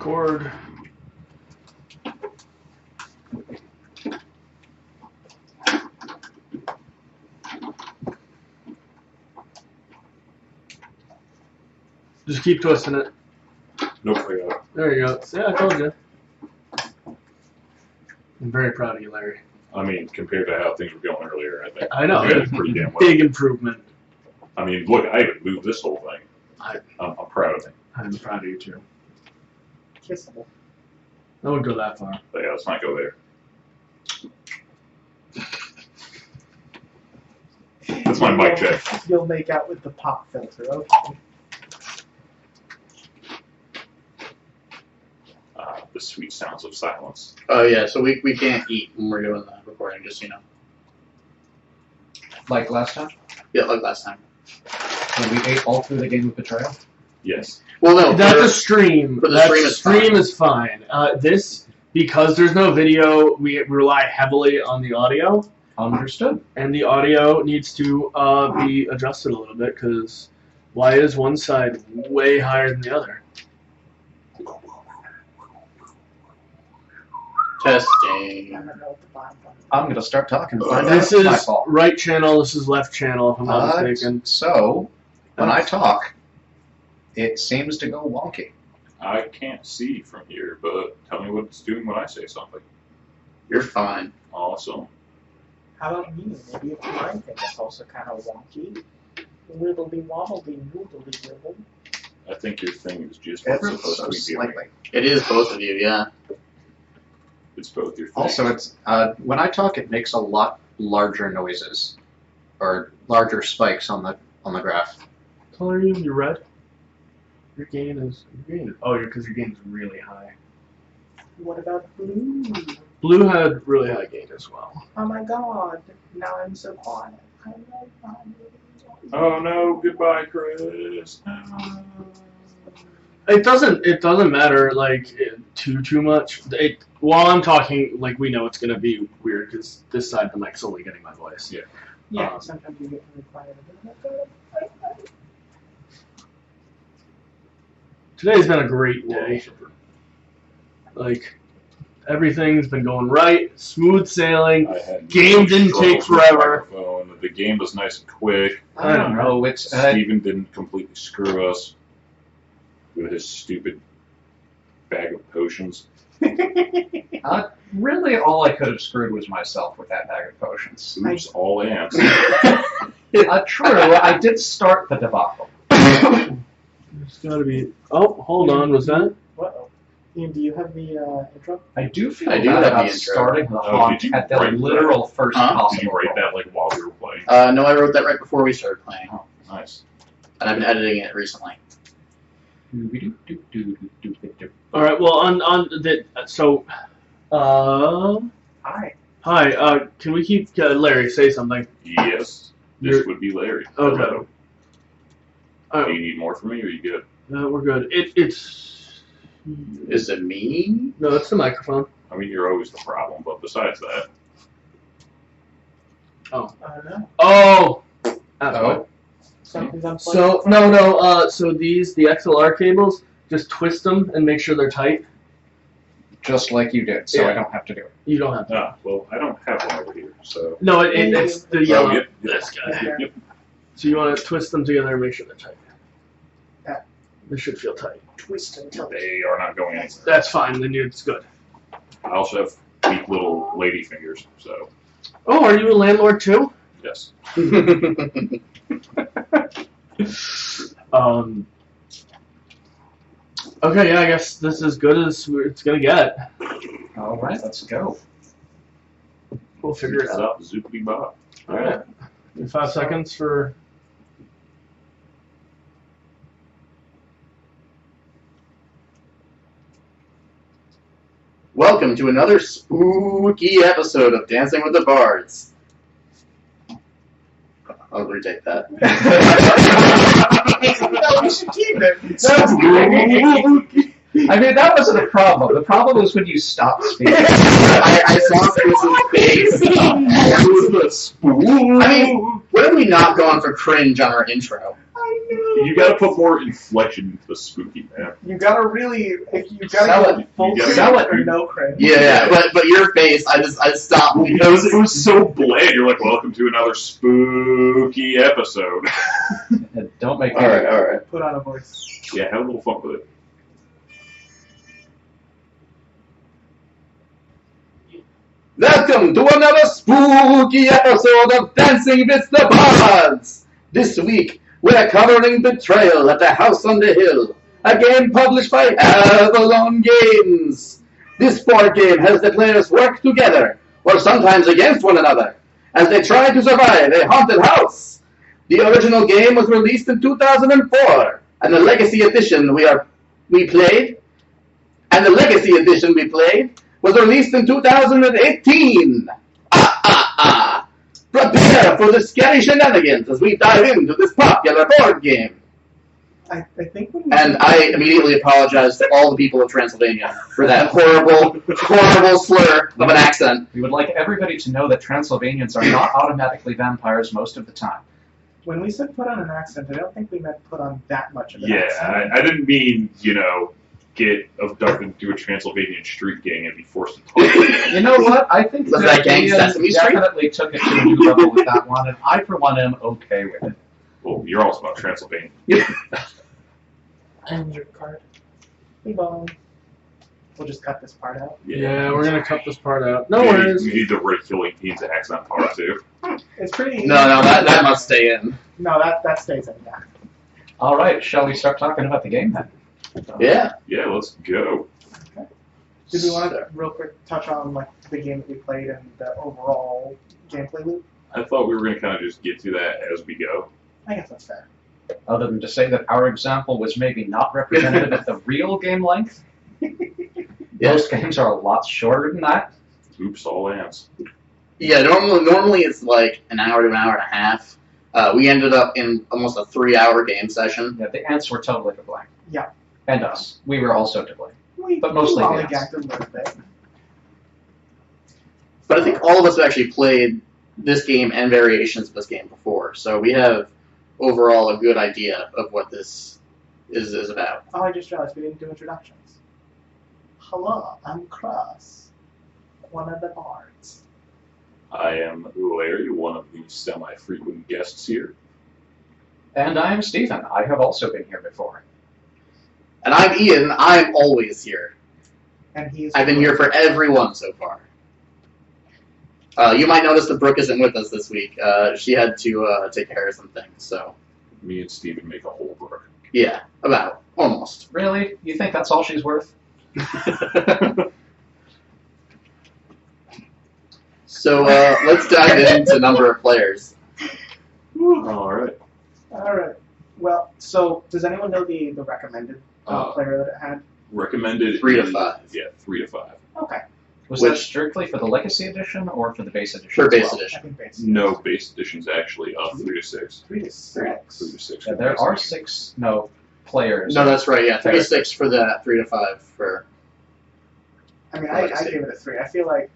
Record. Just keep twisting it. Nope, I got it. There you go. Yeah, I told you. I'm very proud of you, Larry. I mean, compared to how things were going earlier, I think I know. we did pretty damn well. Big improvement. I mean, look, I even moved this whole thing. I'm proud of me. I'm proud of you, too. Kissable. I wouldn't go that far. But yeah, let's not go there. That's my mic check. You'll make out with the pop filter, okay. The sweet sounds of silence. Oh yeah, so we can't eat when we're doing the recording, just so you know. Like last time? Yeah, like last time. When we ate all through the game of Betrayal? Yes. Well, no. That's a stream. For the That stream is fine. This, because there's no video, we rely heavily on the audio. Understood. And the audio needs to be adjusted a little bit, because why is one side way higher than the other? Testing. I don't know what the bottom one is. I'm going to start talking. This It's my is fault. right channel, this is left channel, if I'm not mistaken. So, when I talk, it seems to go wonky. I can't see from here, but tell me what it's doing when I say something. You're fine. Awesome. How about me? Maybe it's my thing that's also kind of wonky. Wibbly wobbly woobly wibble. I think your thing is just what's Ever supposed so to be doing. slightly. It is both of you, yeah. It's both your things. Also, it's when I talk, it makes a lot larger noises, or larger spikes on the graph. What color are you? You're red? Your gain is green. Oh, because your gain is really high. What about blue? Blue had really high gain as well. Oh my god. Now I'm so quiet. I love my Oh no, goodbye, Chris. It doesn't matter like too much. While I'm talking, like we know it's gonna be weird because this side of the mic's only getting my voice. Yeah. Yeah, sometimes you get really quiet. Today's been a great day. Like everything's been going right, smooth sailing. I had Game didn't struggles take with the forever. microphone. The game was nice and quick. I don't know. It's Steven didn't completely screw us with his stupid bag of potions. really all I could have screwed was myself with that bag of potions. Oops, all ants. True, I did start the debacle. There's gotta be. Oh, hold on. Was that? Uh-oh. Ian, do you have the intro? I do feel I do bad have about the intro. starting the Oh, haunt did you at the write literal first Huh? Did possible. you write that like while we were playing? No, I wrote that right before we started playing. Oh, nice. And I've been editing it recently. All right. Well, on the so. Hi. Hi. Can we keep Larry say something? Yes, this would be Larry. Okay. Hello. Oh, Do you need more from me, or you good? we're good. It's. Is it me? No, it's the microphone. I mean, you're always the problem, but besides that, I don't know. Oh. That's Oh. what. Something's unplugged. So no. So the XLR cables, just twist them and make sure they're tight. Just like you did, so Yeah. I don't have to do it. You don't have to. well, I don't have one over here, so. No, it's the yellow. Oh, yep, This guy. Yep, yep. So you want to twist them together and make sure they're tight. Yeah. They should feel tight. Twist and tilt. They are not going anywhere. That's fine. Then it's good. I also have weak little lady fingers, so Oh, are you a landlord too? yes. Okay, yeah, I guess this is as good as it's gonna get. All right, let's go. We'll figure it out. Zoopity bop. All right. 5 seconds for. Welcome to another spooky episode of Dancing with the Bards. I'll retake that. No, we should keep it. I mean, that wasn't a problem. The problem was when you stopped speaking. I saw Chris's face. I mean, what have we not gone for cringe on our intro? I know. You gotta put more inflection into the spooky, man. You gotta really, if you Sell gotta it. go full You gotta sell cringe it. or no cringe. Yeah, but your face, I stopped because It was so bland. You're like, welcome to another spooky episode. Don't make all right. Put on a voice. Yeah, have a little fun with it. Welcome to another spooky episode of Dancing with the Bards! This week, we're covering Betrayal at the House on the Hill, a game published by Avalon Games. This board game has the players work together, or sometimes against one another, as they try to survive a haunted house. The original game was released in 2004, and the Legacy Edition we played was released in 2018. Prepare for the scary shenanigans as we dive into this popular board game. I think when And I immediately apologize to all the people of Transylvania for that horrible slur of an accent. We would like everybody to know that Transylvanians are not automatically vampires most of the time. when we said put on an accent, I don't think we meant put on that much of an accent. Yeah, I didn't mean, get abducted into a Transylvanian street gang and be forced to talk. You know what? I think Was that gang Ian Sesame Street? definitely took it to a new level with that one, and I, for one, am okay with it. Well, you're also about Transylvania. And your card. We'll just cut this part out. Yeah, we're gonna cut this part out. No You worries. need the ridiculing team's accent part, too. It's pretty. No, that must stay in. No, that stays in. Yeah. All right, shall we start talking about the game then? Yeah. Yeah, let's go. Did we want to real quick touch on the game that we played and the overall gameplay loop? I thought we were going to kind of just get to that as we go. I guess that's fair. Other than to say that our example was maybe not representative of the real game length. Yeah. Most games are a lot shorter than that. Oops, all ants. Yeah, normally it's like an hour to an hour and a half. We ended up in almost a 3-hour game session. Yeah, the ants were totally to blame. Yeah. And us. We were also to blame. But We mostly lollygagged a little bit. But I think all of us have actually played this game and variations of this game before, so we have overall a good idea of what this is about. Oh, I just realized we didn't do introductions. Hello, I'm Cross, one of the bards. I am Larry, one of the semi-frequent guests here. And I am Stephen. I have also been here before. And I'm Ian, I'm always here. And he's. I've been here for everyone so far. You might notice that Brooke isn't with us this week. She had to take care of some things, so Me and Steven make a whole brook. yeah, about, almost. Really? You think that's all she's worth? So let's dive into number of players. All right. All right. Well, so does anyone know the recommended player that it had? Recommended 3 to is- 5. Yeah, 3 to 5. Okay. Was that Which- strictly for the Legacy Edition or for the base edition? For as base well? I edition. think base. No, base edition's actually 3 to 6. 3 to 6. 3 to 6. Yeah, for there base are edition. players. No, that's right, yeah. 3 to 6 for that, 3 to 5 for... I mean, I gave it a 3. I feel like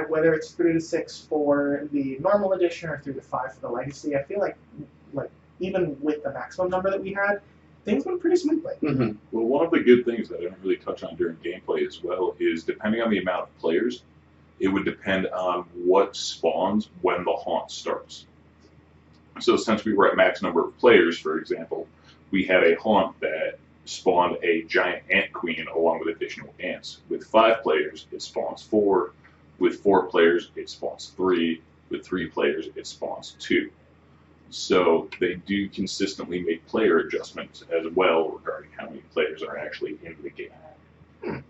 whether it's 3 to 6 for the normal edition or 3 to 5 for the legacy, I feel like even with the maximum number that we had, things went pretty smoothly. Mm-hmm. Well, one of the good things that I didn't really touch on during gameplay as well is depending on the amount of players, it would depend on what spawns when the haunt starts. So since we were at max number of players, for example, we had a haunt that spawned a giant ant queen along with additional ants. With 5 players, it spawns 4. With 4 players, it spawns 3. With 3 players, it spawns 2. So they do consistently make player adjustments as well regarding how many players are actually in the game.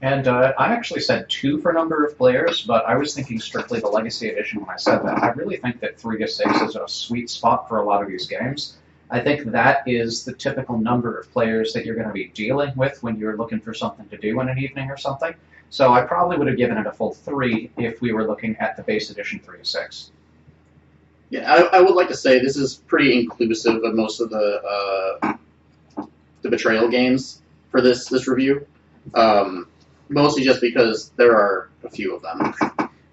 And I actually said 2 for number of players, but I was thinking strictly the Legacy Edition when I said that. I really think that 3 to 6 is a sweet spot for a lot of these games. I think that is the typical number of players that you're going to be dealing with when you're looking for something to do in an evening or something. So I probably would have given it a full 3 if we were looking at the base edition 3 to 6. Yeah, I would like to say this is pretty inclusive of most of the Betrayal games for this review. Mostly just because there are a few of them.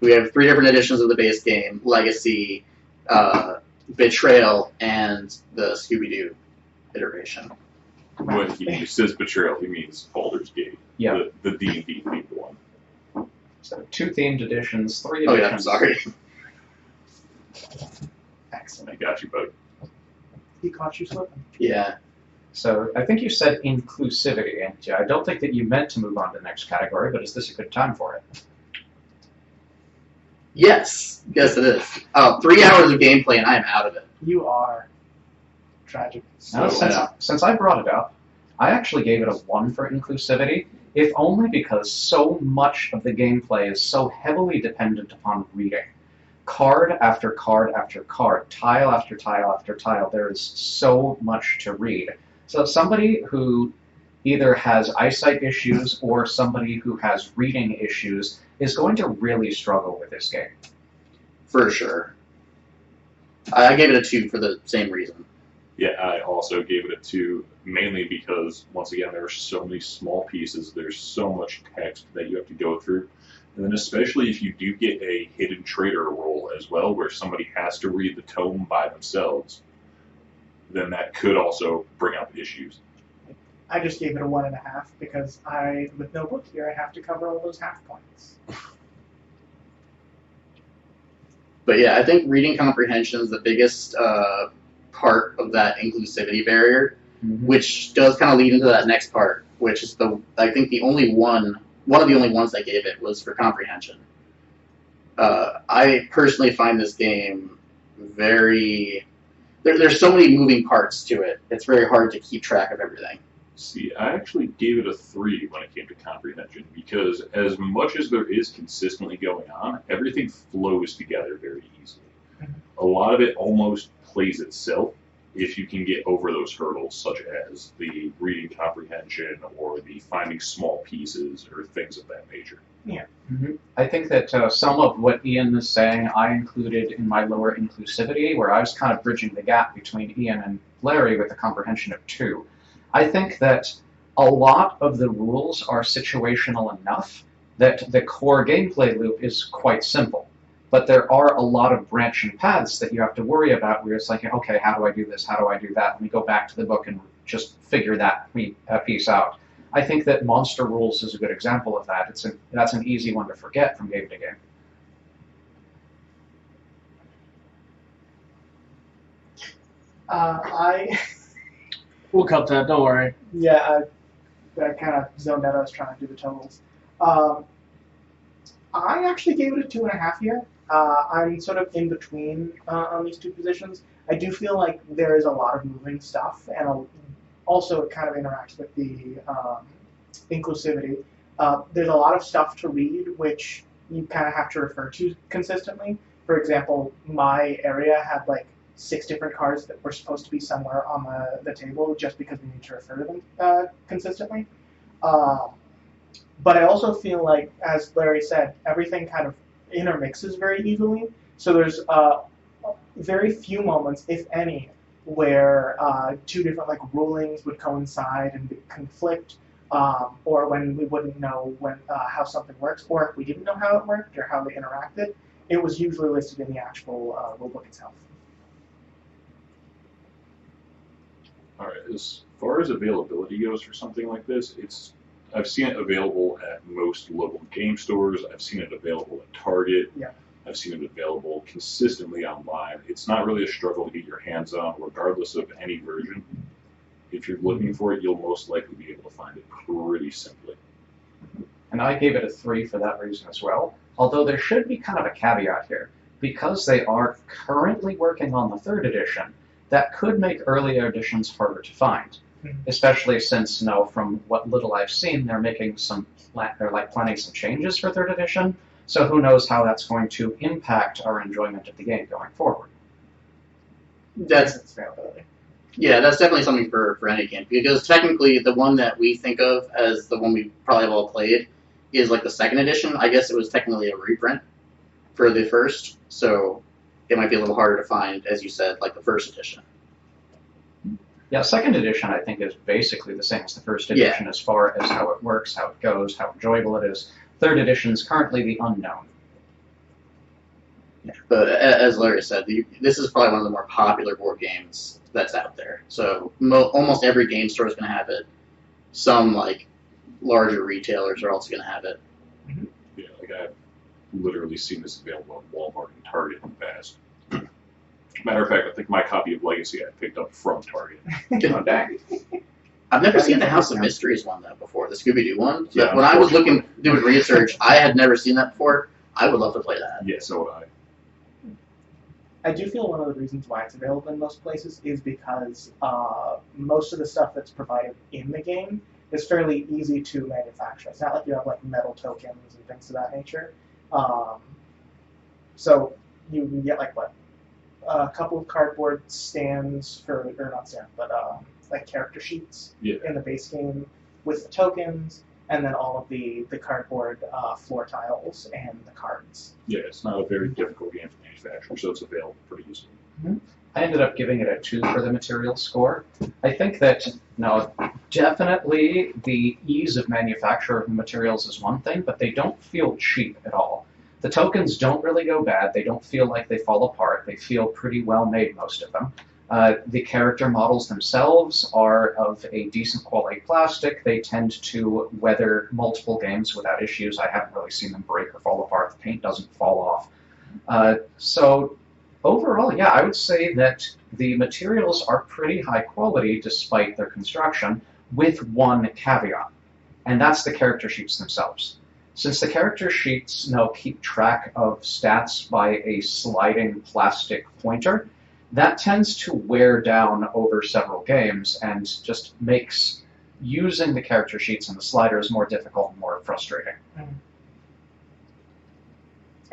We have 3 different editions of the base game: Legacy, Betrayal and the Scooby-Doo iteration. When he says Betrayal, he means Baldur's Gate. Yeah. The D&D themed one. So 2 themed editions, 3 Oh editions. yeah, I'm sorry. Excellent. I got you, bud. He caught you slipping. Yeah. So I think you said inclusivity, and I don't think that you meant to move on to the next category, but is this a good time for it? Yes. Yes, it is. 3 hours of gameplay and I am out of it. You are tragic. Now, So, since I brought it up, I actually gave it a 1 for inclusivity, if only because so much of the gameplay is so heavily dependent upon reading. Card after card after card, tile after tile after tile, there is so much to read. So somebody who either has eyesight issues or somebody who has reading issues is going to really struggle with this game. For sure. I gave it a 2 for the same reason. Yeah, I also gave it a 2, mainly because, once again, there are so many small pieces, there's so much text that you have to go through. And then especially if you do get a hidden trader role as well, where somebody has to read the tome by themselves, then that could also bring up issues. I just gave it a 1.5 because with no book here, I have to cover all those half points. But yeah, I think reading comprehension is the biggest part of that inclusivity barrier, which does kind of lead into that next part, which is I think the only one of the only ones I gave it was for comprehension. I personally find this game very... There's so many moving parts to it. It's very hard to keep track of everything. See, I actually gave it a 3 when it came to comprehension, because as much as there is consistently going on, everything flows together very easily. A lot of it almost plays itself if you can get over those hurdles, such as the reading comprehension or the finding small pieces or things of that nature. I think that some of what Ian is saying I included in my lower inclusivity, where I was kind of bridging the gap between Ian and Larry with a comprehension of 2. I think that a lot of the rules are situational enough that the core gameplay loop is quite simple. But there are a lot of branching paths that you have to worry about where it's like, okay, how do I do this? How do I do that? Let me go back to the book and just figure that piece out. I think that Monster Rules is a good example of that. That's an easy one to forget from game to game. We'll cut that. Don't worry. Yeah, I kind of zoned out. I was trying to do the totals. I actually gave it a 2.5 here. I'm sort of in between on these two positions. I do feel like there is a lot of moving stuff, and also it kind of interacts with the inclusivity. There's a lot of stuff to read, which you kind of have to refer to consistently. For example, my area had like 6 different cards that were supposed to be somewhere on the table just because we need to refer to them consistently. But I also feel like, as Larry said, everything kind of intermixes very easily. So there's very few moments, if any, where 2 different like rulings would coincide and conflict, or when we wouldn't know how something works, or if we didn't know how it worked or how they interacted. It was usually listed in the actual rulebook itself. All right, as far as availability goes for something like this, I've seen it available at most local game stores. I've seen it available at Target. Yeah. I've seen it available consistently online. It's not really a struggle to get your hands on, regardless of any version. If you're looking for it, you'll most likely be able to find it pretty simply. And I gave it a 3 for that reason as well. Although there should be kind of a caveat here. Because they are currently working on the 3rd edition, that could make earlier editions harder to find. Especially since, from what little I've seen, they're planning some changes for 3rd edition. So who knows how that's going to impact our enjoyment of the game going forward. That's availability. Yeah, that's definitely something for any game, because technically the one that we think of as the one we probably have all played is like the 2nd edition. I guess it was technically a reprint for the 1st, so it might be a little harder to find, as you said, like the 1st edition. Yeah, 2nd edition I think is basically the same as the 1st edition as far as how it works, how it goes, how enjoyable it is. 3rd edition is currently the unknown. But as Larry said, this is probably one of the more popular board games that's out there. So almost every game store is going to have it. Some like larger retailers are also going to have it. Yeah, like I've literally seen this available at Walmart and Target in the past. Matter of fact, I think my copy of Legacy I picked up from Target. Oh, dang. I've never seen the House of Mysteries one though before, the Scooby-Doo one. Yeah, When I was unfortunately. doing research, I had never seen that before. I would love to play that. Yeah, so would I. I do feel one of the reasons why it's available in most places is because most of the stuff that's provided in the game is fairly easy to manufacture. It's not like you have like metal tokens and things of that nature. So you can get like what, a couple of cardboard stands for, or not stands, but like character sheets in the base game with the tokens, and then all of the cardboard floor tiles and the cards. Yeah, it's not a very difficult game to manufacture, so it's available pretty easily. I ended up giving it a 2 for the material score. I think that, no, definitely the ease of manufacture of the materials is one thing, but they don't feel cheap at all. The tokens don't really go bad. They don't feel like they fall apart. They feel pretty well made, most of them. The character models themselves are of a decent quality plastic. They tend to weather multiple games without issues. I haven't really seen them break or fall apart. The paint doesn't fall off. So overall, yeah, I would say that the materials are pretty high quality despite their construction, with one caveat, and that's the character sheets themselves. Since the character sheets keep track of stats by a sliding plastic pointer, that tends to wear down over several games and just makes using the character sheets and the sliders more difficult and more frustrating.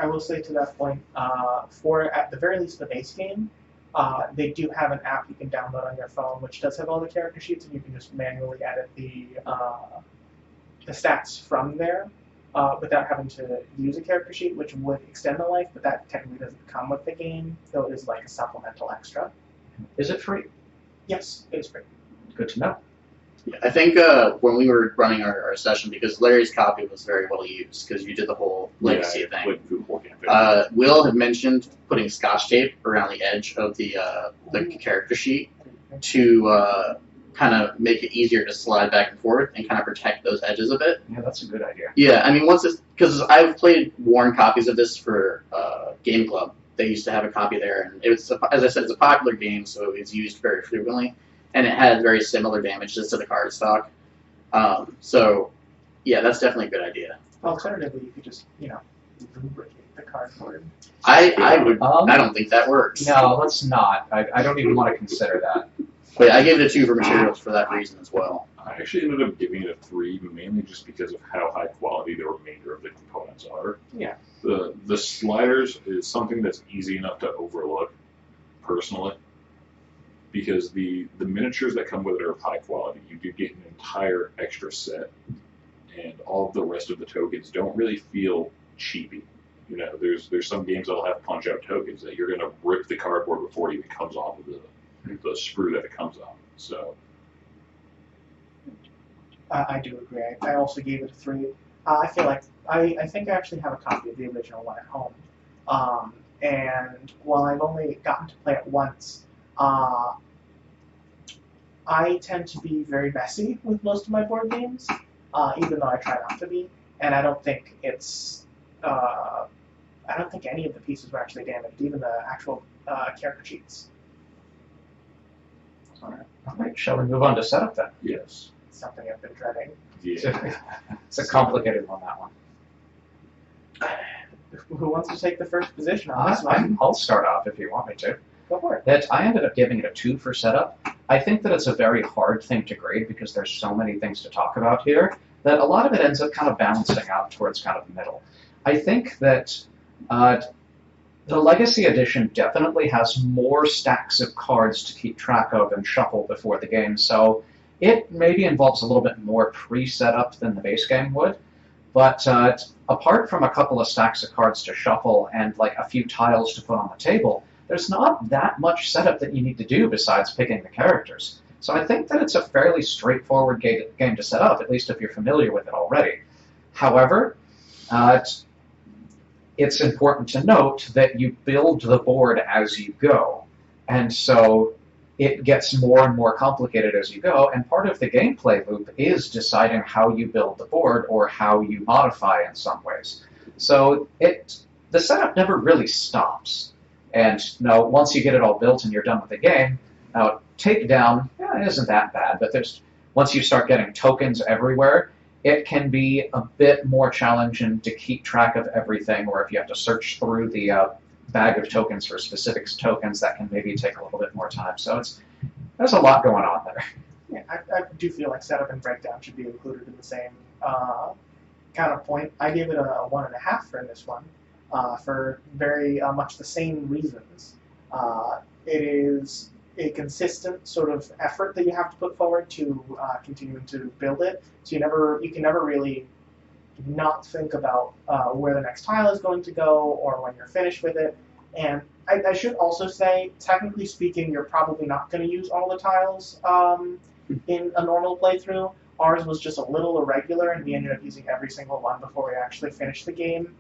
I will say to that point, for at the very least the base game, they do have an app you can download on your phone, which does have all the character sheets, and you can just manually edit the stats from there without having to use a character sheet, which would extend the life, but that technically doesn't come with the game, though it is like a supplemental extra. Is it free? Yes, it is free. Good to know. Yeah, I think when we were running our session, because Larry's copy was very well used, because you did the whole legacy I thing. played through the whole campaign. Will had mentioned putting Scotch tape around the edge of the character sheet to kind of make it easier to slide back and forth and kind of protect those edges a bit. Yeah, that's a good idea. Yeah, I mean, because I've played worn copies of this for Game Club. They used to have a copy there, and it's as I said, it's a popular game, so it's used very frequently, and it had very similar damages to the cardstock. So, yeah, that's definitely a good idea. Alternatively, you could just, lubricate the cardboard. I would. I don't think that works. No, let's not. I don't even want to consider that. But I gave it a 2 for materials for that reason as well. I actually ended up giving it a 3, mainly just because of how high quality the remainder of the components are. Yeah. The sliders is something that's easy enough to overlook, personally, because the miniatures that come with it are of high quality. You do get an entire extra set, and all of the rest of the tokens don't really feel cheapy. There's some games that'll have punch-out tokens that you're going to rip the cardboard before it even comes off of the sprue that it comes on. So I do agree. I also gave it a 3. I feel like I think I actually have a copy of the original one at home. And while I've only gotten to play it once, I tend to be very messy with most of my board games, even though I try not to be. And I don't think I don't think any of the pieces were actually damaged, even the actual character sheets. All right, shall we move on to setup then? yes, Something I've been dreading. yeah. It's a complicated one, that one. Who wants to take the first position on this one? I'll start off if you want me to. Go for it. That I ended up giving it a 2 for setup. I think that it's a very hard thing to grade because there's so many things to talk about here that a lot of it ends up kind of balancing out towards kind of the middle. I think that the Legacy Edition definitely has more stacks of cards to keep track of and shuffle before the game, so it maybe involves a little bit more pre-setup than the base game would. But apart from a couple of stacks of cards to shuffle and like a few tiles to put on the table, there's not that much setup that you need to do besides picking the characters. So I think that it's a fairly straightforward game to set up, at least if you're familiar with it already. However, it's important to note that you build the board as you go. And so it gets more and more complicated as you go, and part of the gameplay loop is deciding how you build the board or how you modify in some ways. So the setup never really stops. And once you get it all built and you're done with the game, now takedown isn't that bad, but once you start getting tokens everywhere, it can be a bit more challenging to keep track of everything, or if you have to search through the bag of tokens for specific tokens, that can maybe take a little bit more time. So there's a lot going on there. Yeah, I do feel like setup and breakdown should be included in the same counterpoint. I gave it a 1.5 for this one, for very much the same reasons. It is a consistent sort of effort that you have to put forward to continue to build it. So you can never really not think about where the next tile is going to go or when you're finished with it. And I should also say, technically speaking, you're probably not going to use all the tiles in a normal playthrough. Ours was just a little irregular, and we ended up using every single one before we actually finished the game.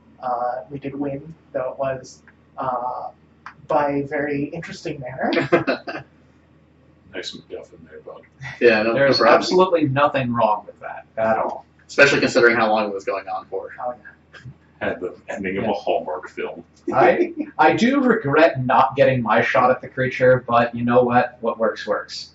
We did win, though it was by a very interesting manner. Nice MacGuffin there, bud. Yeah, no, There's no problem. absolutely nothing wrong with that at all. Especially considering how long it was going on for. Oh, yeah. Had the ending of a Hallmark film. I do regret not getting my shot at the creature, but you know what? What works, works.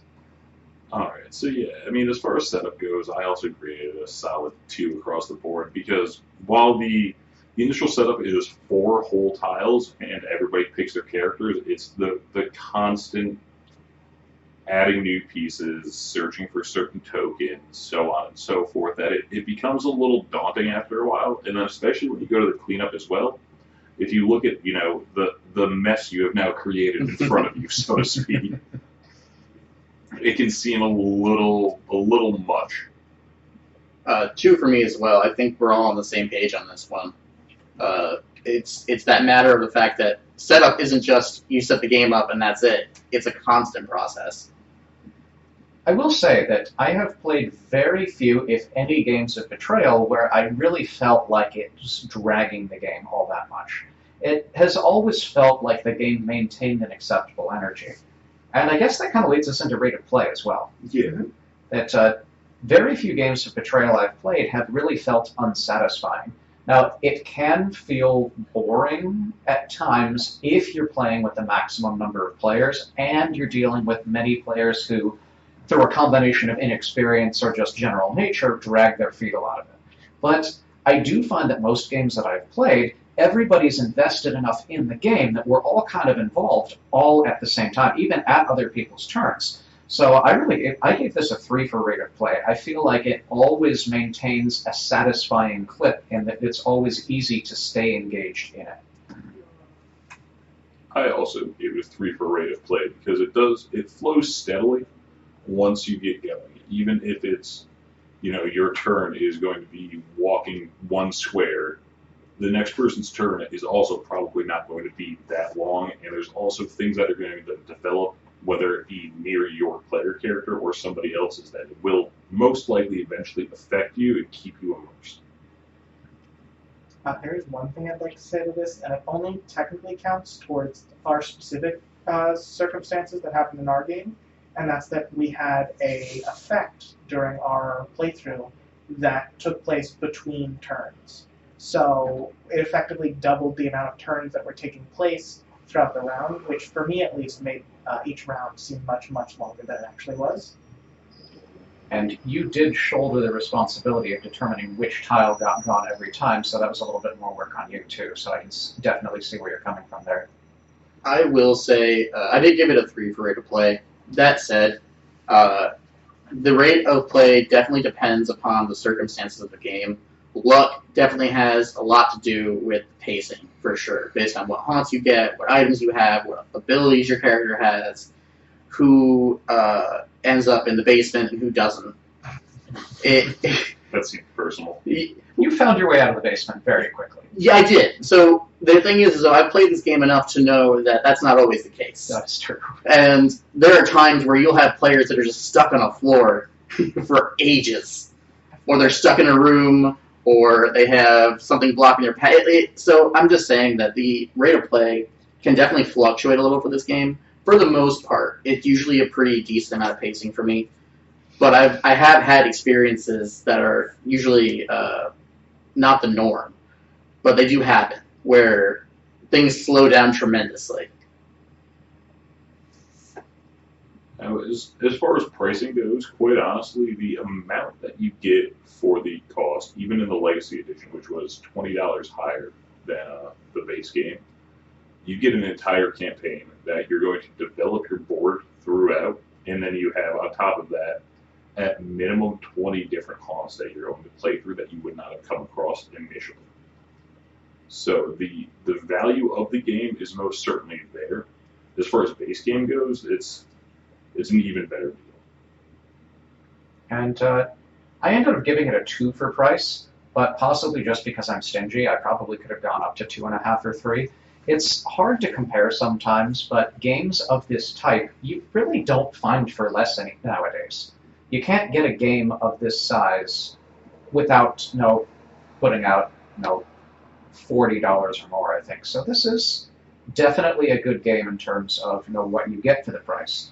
Alright, so yeah, I mean, as far as setup goes, I also graded a solid 2 across the board, because while the initial setup is 4 whole tiles and everybody picks their characters, it's the constant adding new pieces, searching for certain tokens, so on and so forth, that it becomes a little daunting after a while, and then especially when you go to the cleanup as well. If you look at, the mess you have now created in front of you, so to speak, it can seem a little much. 2 for me as well. I think we're all on the same page on this one. It's that matter of the fact that setup isn't just you set the game up and that's it. It's a constant process. I will say that I have played very few, if any, games of Betrayal where I really felt like it was dragging the game all that much. It has always felt like the game maintained an acceptable energy. And I guess that kind of leads us into rate of play as well. Yeah. That very few games of Betrayal I've played have really felt unsatisfying. Now, it can feel boring at times if you're playing with the maximum number of players and you're dealing with many players who, through a combination of inexperience or just general nature, drag their feet a lot of it. But I do find that most games that I've played, everybody's invested enough in the game that we're all kind of involved all at the same time, even at other people's turns. So I gave this a 3 for rate of play. I feel like it always maintains a satisfying clip and that it's always easy to stay engaged in it. I also gave it a 3 for rate of play, because it flows steadily once you get going. Even if it's, your turn is going to be walking one square, the next person's turn is also probably not going to be that long, and there's also things that are going to develop, whether it be near your player character or somebody else's, that will most likely eventually affect you and keep you immersed. There is one thing I'd like to say to this, and it only technically counts towards our specific circumstances that happened in our game, and that's that we had a effect during our playthrough that took place between turns. So it effectively doubled the amount of turns that were taking place throughout the round, which for me at least made each round seem much, much longer than it actually was. And you did shoulder the responsibility of determining which tile got drawn every time, so that was a little bit more work on you too, so I can definitely see where you're coming from there. I will say, I did give it a 3 for rate of play. That said, the rate of play definitely depends upon the circumstances of the game. Luck definitely has a lot to do with pacing, for sure, based on what haunts you get, what items you have, what abilities your character has, who ends up in the basement and who doesn't. That seems personal. You found your way out of the basement very quickly. Yeah, I did. So the thing is, though, I've played this game enough to know that that's not always the case. That's true. And there are times where you'll have players that are just stuck on a floor for ages, or they're stuck in a room, or they have something blocking their path. So I'm just saying that the rate of play can definitely fluctuate a little for this game. For the most part, it's usually a pretty decent amount of pacing for me. But I have had experiences that are usually not the norm, but they do happen, where things slow down tremendously. Now, as far as pricing goes, quite honestly, the amount that you get for the cost, even in the Legacy Edition, which was $20 higher than the base game, you get an entire campaign that you're going to develop your board throughout, and then you have on top of that, at minimum 20 different haunts that you're going to play through that you would not have come across initially. So the value of the game is most certainly there. As far as base game goes, it's an even better deal. And I ended up giving it a 2 for price, but possibly just because I'm stingy, I probably could have gone up to 2.5 or 3. It's hard to compare sometimes, but games of this type you really don't find for less nowadays. You can't get a game of this size without putting out $40 or more, I think. So this is definitely a good game in terms of what you get for the price.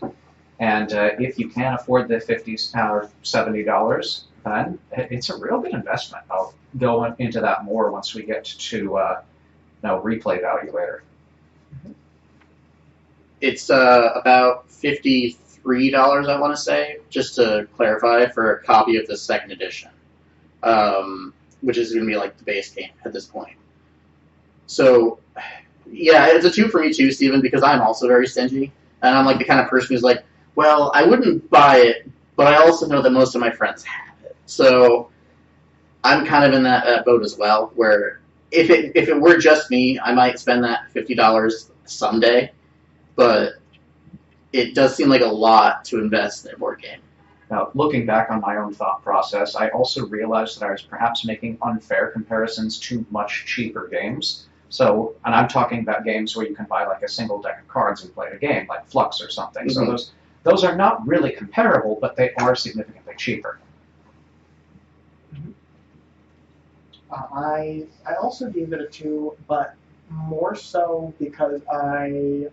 And if you can afford the $50 or $70, then it's a real good investment. I'll go into that more once we get to replay value later. It's about $53, I want to say, just to clarify, for a copy of the second edition, which is going to be like the base game at this point. So, yeah, it's a 2 for me too, Steven, because I'm also very stingy, and I'm like the kind of person who's like, well, I wouldn't buy it, but I also know that most of my friends have it. So I'm kind of in that boat as well, where if it were just me, I might spend that $50 someday, but it does seem like a lot to invest in a board game. Now, looking back on my own thought process, I also realized that I was perhaps making unfair comparisons to much cheaper games. So, and I'm talking about games where you can buy like a single deck of cards and play the game, like Flux or something. Mm-hmm. So those are not really comparable, but they are significantly cheaper. I also gave it a 2, but more so because I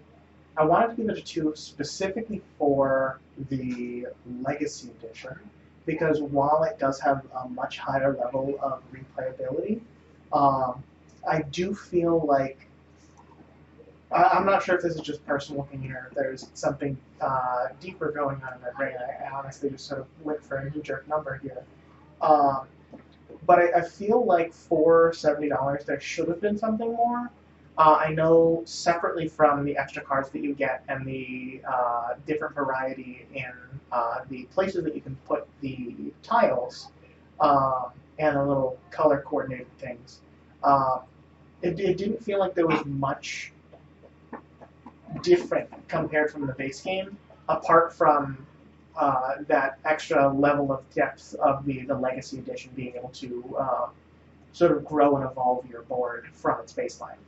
wanted to give it a 2 specifically for the Legacy Edition, because while it does have a much higher level of replayability, I do feel like I'm not sure if this is just personal opinion or if there's something deeper going on in my brain. I honestly just sort of went for a knee-jerk number here. But I feel like for $70, there should have been something more. I know separately from the extra cards that you get and the different variety in the places that you can put the tiles and the little color-coordinated things, it didn't feel like there was much different compared from the base game, apart from that extra level of depth of the Legacy Edition being able to sort of grow and evolve your board from its baseline.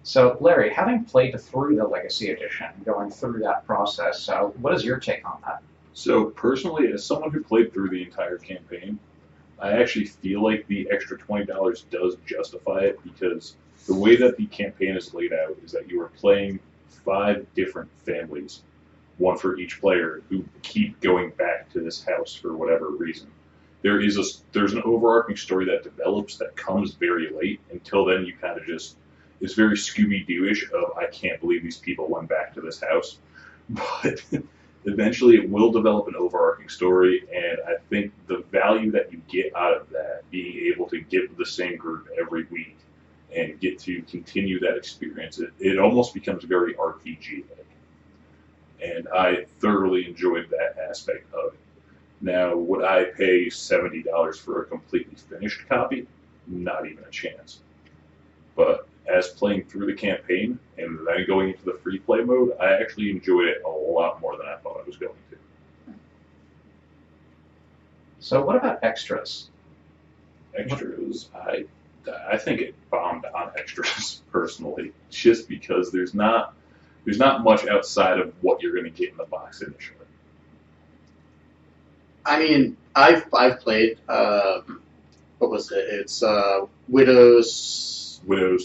So, Larry, having played through the Legacy Edition, going through that process, what is your take on that? So personally, as someone who played through the entire campaign, I actually feel like the extra $20 does justify it, because the way that the campaign is laid out is that you are playing 5 different families, one for each player, who keep going back to this house for whatever reason. There's an overarching story that develops that comes very late. Until then, you kind of just, it's very Scooby-Doo-ish of, I can't believe these people went back to this house. But eventually it will develop an overarching story, and I think the value that you get out of that, being able to get with the same group every week and get to continue that experience, it almost becomes very RPG-like. And I thoroughly enjoyed that aspect of it. Now, would I pay $70 for a completely finished copy? Not even a chance. But as playing through the campaign and then going into the free play mode, I actually enjoyed it a lot more than I thought I was going to. So what about extras? Extras, I think it bombed on extras personally, just because there's not much outside of what you're going to get in the box initially. I mean, I've played what was it? It's Widow's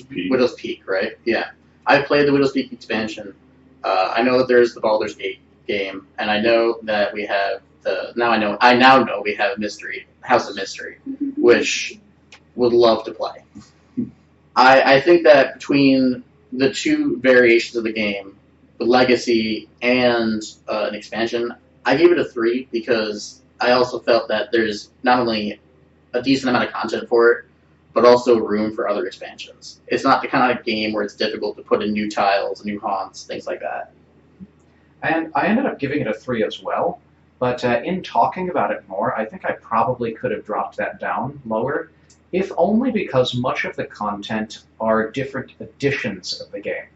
Peak. Widow's Peak, right? Yeah. I played the Widow's Peak expansion. I know that there's the Baldur's Gate game, and I know that we have I now know we have House of Mystery, which would love to play. I think that between the two variations of the game, the Legacy and an expansion, I gave it a 3 because I also felt that there's not only a decent amount of content for it, but also room for other expansions. It's not the kind of game where it's difficult to put in new tiles, new haunts, things like that. And I ended up giving it a 3 as well, but in talking about it more, I think I probably could have dropped that down lower, if only because much of the content are different editions of the game.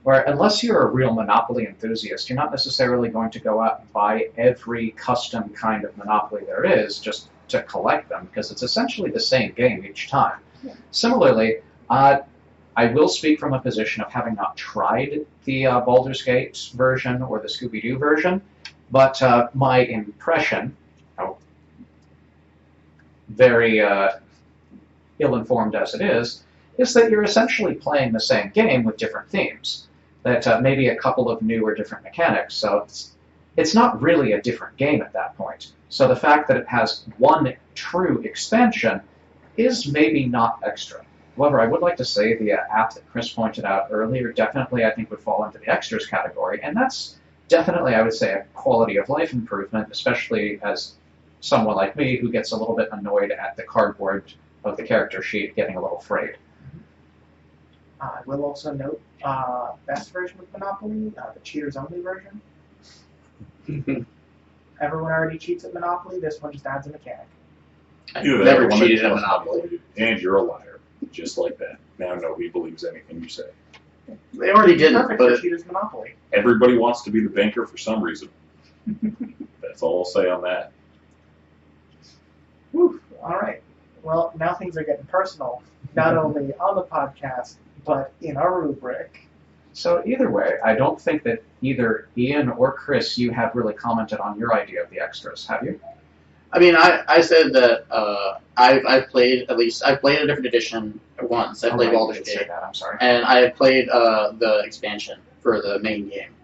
Where unless you're a real Monopoly enthusiast, you're not necessarily going to go out and buy every custom kind of Monopoly there is just to collect them, because it's essentially the same game each time. Yeah. Similarly, I will speak from a position of having not tried the Baldur's Gate version or the Scooby-Doo version, but my impression, very ill-informed as it is that you're essentially playing the same game with different themes. That maybe a couple of new or different mechanics, so it's not really a different game at that point. So the fact that it has one true expansion is maybe not extra. However, I would like to say the app that Chris pointed out earlier definitely, I think, would fall into the extras category, and that's definitely, I would say, a quality of life improvement, especially as someone like me who gets a little bit annoyed at the cardboard of the character sheet getting a little frayed. I will also note, best version of Monopoly, the cheaters only version. Everyone already cheats at Monopoly, this one just adds a mechanic. I've Either that never or one cheated that at tells Monopoly. money, and you're a liar. Just like that. Now nobody believes anything you say. They already didn't, Perfect for but cheaters Monopoly. Everybody wants to be the banker for some reason. That's all I'll say on that. Whew, all right. Well, now things are getting personal, not only on the podcast, but in our rubric. So either way, I don't think that either Ian or Chris, you have really commented on your idea of the extras, have you? I mean, I said that I've played a different edition once. I played right, Baldur's you did say Gate, that, I'm sorry. and I have played the expansion for the main game.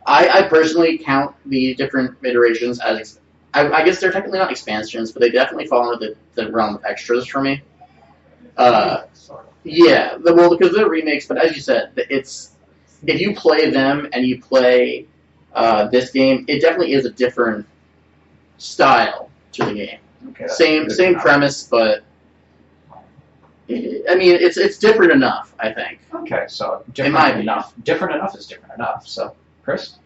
I personally count the different iterations as I guess they're technically not expansions, but they definitely fall into the realm of extras for me. Sort of. Yeah, because they're remakes, but as you said, it's if you play them and you play this game, it definitely is a different style to the game. Okay, that's Same good same enough. premise, but I mean it's different enough. I think. Okay, so In different my enough. Different enough is different enough. So, Chris?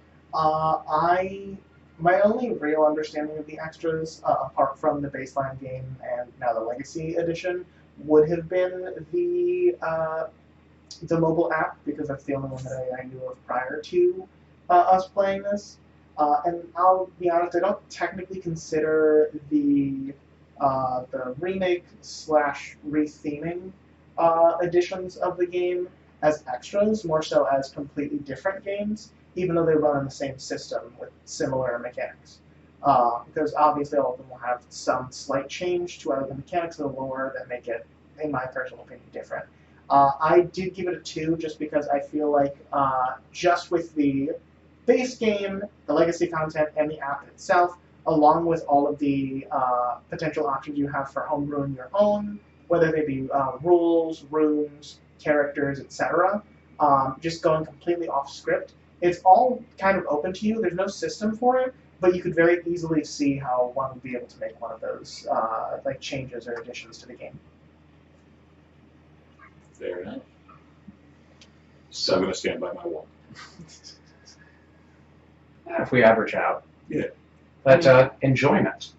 My only real understanding of the extras, apart from the baseline game and now the Legacy edition, would have been the mobile app, because that's the only one that I knew of prior to us playing this. And I'll be honest, I don't technically consider the remake / retheming editions of the game as extras, more so as completely different games, even though they run on the same system with similar mechanics. Because obviously all of them will have some slight change to either the mechanics or the lore that make it, in my personal opinion, different. I did give it a 2 just because I feel like just with the base game, the legacy content, and the app itself, along with all of the potential options you have for homebrewing your own, whether they be rules, rooms, characters, etc., just going completely off script, it's all kind of open to you. There's no system for it, but you could very easily see how one would be able to make one of those like changes or additions to the game. Fair enough. So I'm going to stand by my one. If we average out. Yeah. But enjoyment.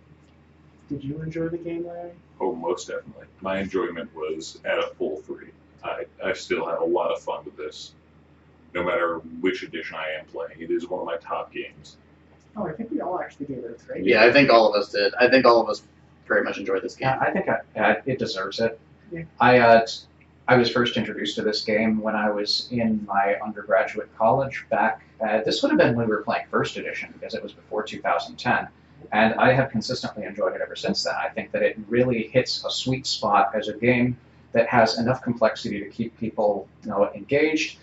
Did you enjoy the game, Larry? Oh, most definitely. My enjoyment was at a full 3. I still have a lot of fun with this. No matter which edition I am playing, it is one of my top games. Oh, I think we all actually gave it a 3. Yeah, I think all of us did. I think all of us very much enjoyed this game. Yeah, I think it deserves it. Yeah. I was first introduced to this game when I was in my undergraduate college back. This would have been when we were playing First Edition, because it was before 2010. And I have consistently enjoyed it ever since then. I think that it really hits a sweet spot as a game that has enough complexity to keep people engaged,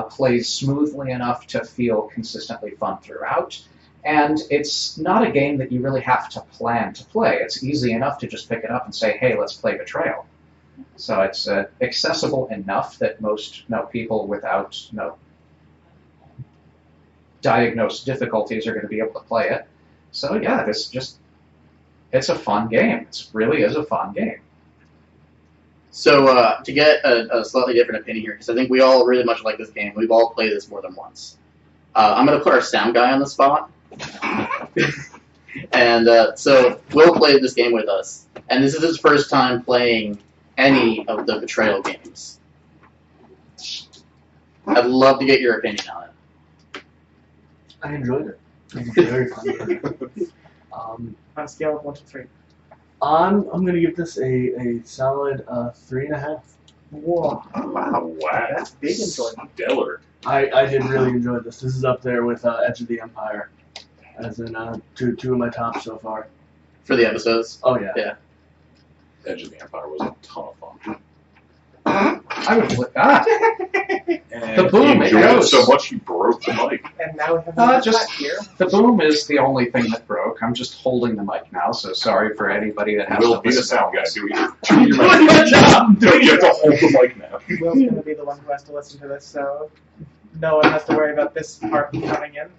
plays smoothly enough to feel consistently fun throughout. And it's not a game that you really have to plan to play. It's easy enough to just pick it up and say, hey, let's play Betrayal. So it's accessible enough that most people without diagnosed difficulties are going to be able to play it. So yeah, it's a fun game. It really is a fun game. So to get a slightly different opinion here, because I think we all really much like this game. We've all played this more than once. I'm going to put our sound guy on the spot. And so Will played this game with us. And this is his first time playing any of the Betrayal games. I'd love to get your opinion on it. I enjoyed it. It was very fun. On a scale of 1 to 3. I'm gonna give this a solid 3.5. Whoa. Wow. That's big enjoyment. Stellar. I did really enjoy this. This is up there with Edge of the Empire, as in two of my tops so far. For the episodes. Oh yeah. Yeah. Edge of the Empire was a ton of fun. I would flip that. And The boom, he it enjoyed it goes. so much he broke the mic. And now we have Just- here. The boom is the only thing that broke. I'm just holding the mic now, so sorry for anybody that has Will to be the listen. sound guy. Do your Doing mic. my job. You have to hold the mic now. Will's going to be the one who has to listen to this, so no one has to worry about this part coming in.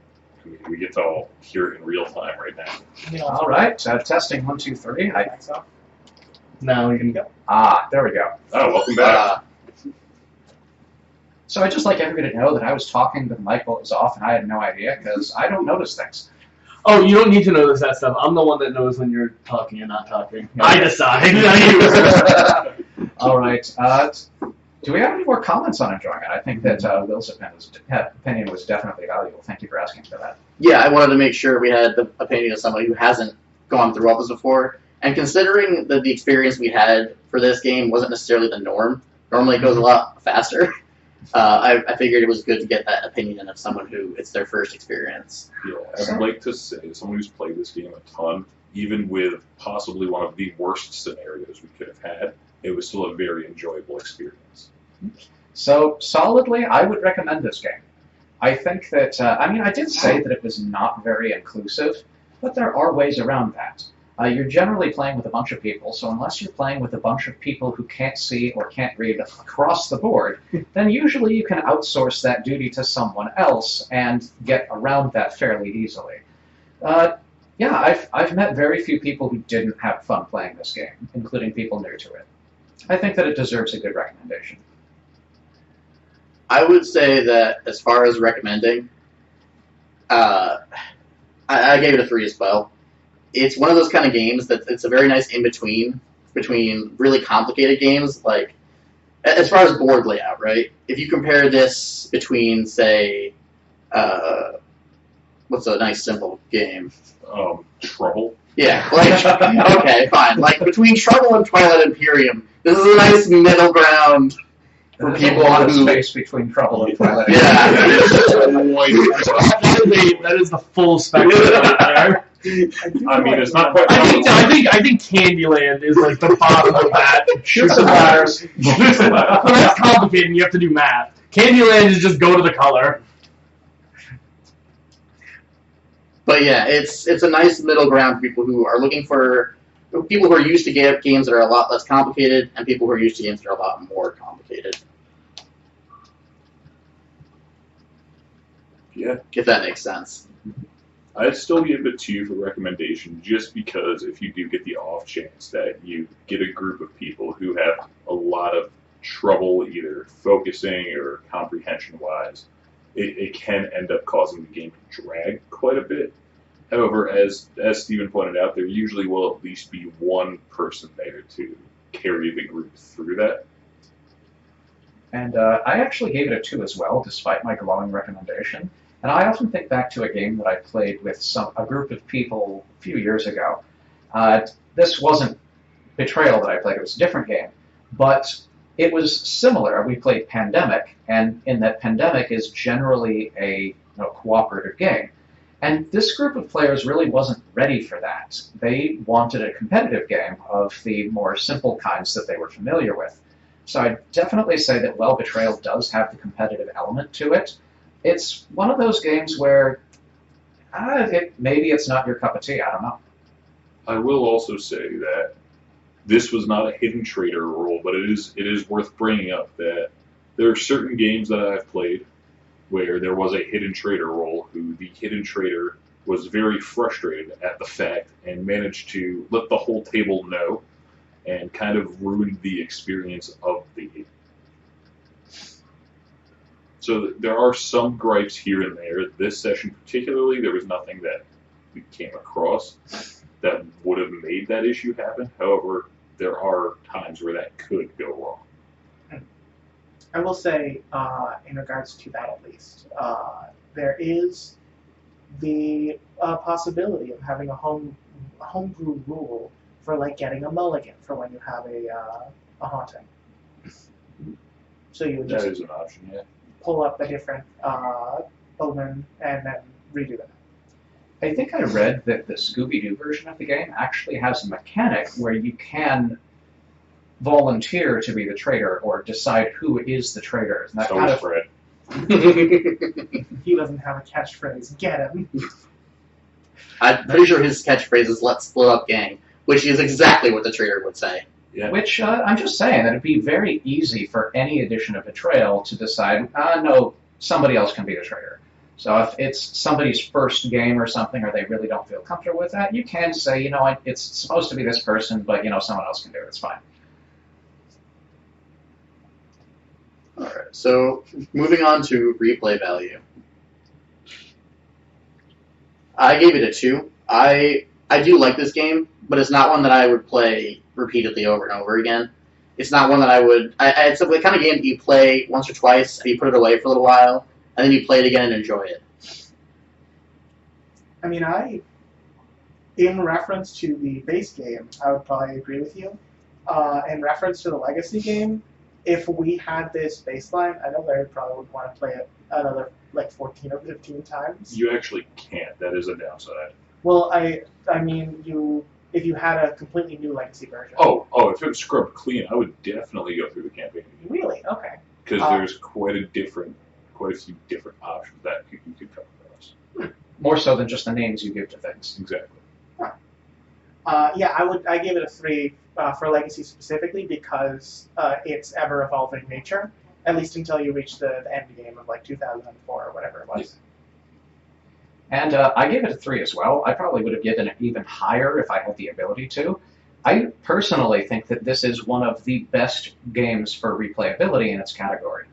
We get to all hear it in real time right now. You know, All right, testing 1, 2, 3. Thanks off. Now you can go. There we go. Oh, welcome back. So I'd just like everybody to know that I was talking, but the mic was off, and I had no idea because I don't notice things. Oh, you don't need to notice that stuff. I'm the one that knows when you're talking and not talking. I decide. Not you. All right. Do we have any more comments on enjoying it? I think that Will's opinion was definitely valuable. Thank you for asking for that. Yeah, I wanted to make sure we had the opinion of somebody who hasn't gone through all this before. And considering that the experience we had for this game wasn't necessarily the norm, normally it goes a lot faster. I figured it was good to get that opinion of someone who it's their first experience. Yeah, I'd like to say, as someone who's played this game a ton, even with possibly one of the worst scenarios we could have had, it was still a very enjoyable experience. So, solidly, I would recommend this game. I think that, I did say that it was not very inclusive, but there are ways around that. You're generally playing with a bunch of people, so unless you're playing with a bunch of people who can't see or can't read across the board, then usually you can outsource that duty to someone else and get around that fairly easily. I've met very few people who didn't have fun playing this game, including people new to it. I think that it deserves a good recommendation. I would say that as far as recommending, I gave it a 3 as well. It's one of those kind of games that it's a very nice in-between between really complicated games, like as far as board layout, right? If you compare this between, say, what's a nice simple game? Trouble. Yeah, like, okay, fine. Like, between Trouble and Twilight Imperium, this is a nice middle ground for There's a people lot of who... space between Trouble and Twilight. Yeah. That is the full spectrum right there. I mean, it's not quite. I think Candyland is like the bottom of that. Shoots and ladders. That's complicated and you have to do math. Candyland is just go to the color. But yeah, it's a nice middle ground for people who are looking for... People who are used to games that are a lot less complicated and people who are used to games that are a lot more complicated. Yeah. If that makes sense. I'd still give it 2 for recommendation, just because if you do get the off chance that you get a group of people who have a lot of trouble either focusing or comprehension-wise, it can end up causing the game to drag quite a bit. However, as Stephen pointed out, there usually will at least be one person there to carry the group through that. And I actually gave it a 2 as well, despite my glowing recommendation. And I often think back to a game that I played with a group of people a few years ago. This wasn't Betrayal that I played, it was a different game. But it was similar. We played Pandemic, and in that Pandemic is generally a cooperative game. And this group of players really wasn't ready for that. They wanted a competitive game of the more simple kinds that they were familiar with. So I'd definitely say that, well, Betrayal does have the competitive element to it. It's one of those games where maybe it's not your cup of tea, I don't know. I will also say that this was not a hidden traitor rule, but it is worth bringing up that there are certain games that I've played where there was a hidden traitor role who the hidden traitor was very frustrated at the fact and managed to let the whole table know and kind of ruined the experience of the game. So there are some gripes here and there. This session particularly, there was nothing that we came across that would have made that issue happen. However, there are times where that could go wrong. I will say, in regards to that at least, there is the possibility of having a homebrew rule for like getting a mulligan for when you have a haunting. So you would That just is an option, yeah. pull up a different omen and then redo that. I think I read that the Scooby-Doo version of the game actually has a mechanic where you can volunteer to be the traitor or decide who is the traitor. And that So kind is of Fred. He doesn't have a catchphrase. Get him. I'm pretty sure his catchphrase is "Let's split up, gang," which is exactly what the traitor would say. Yeah. Which I'm just saying that it'd be very easy for any edition of Betrayal to decide, no, somebody else can be the traitor. So if it's somebody's first game or something, or they really don't feel comfortable with that, you can say, it's supposed to be this person, but someone else can do it. It's fine. All right. So moving on to replay value, I gave it a 2. I do like this game, but it's not one that I would play repeatedly over and over again. It's not one that I would. It's the kind of game that you play once or twice and you put it away for a little while, and then you play it again and enjoy it. I mean, in reference to the base game, I would probably agree with you. In reference to the legacy game, if we had this baseline, I know Larry probably would want to play it another like 14 or 15 times. You actually can't. That is a downside. Well, I mean, if you had a completely new legacy version. Oh, if it was scrubbed clean, I would definitely go through the campaign. Really? Okay. Because there's quite a few different options that you could come across. More so than just the names you give to things. Exactly. Yeah, I gave it a 3 for legacy specifically because its ever evolving nature. At least until you reach the end game of like 2004 or whatever it was. And I gave it a 3 as well. I probably would have given it even higher if I had the ability to. I personally think that this is one of the best games for replayability in its category.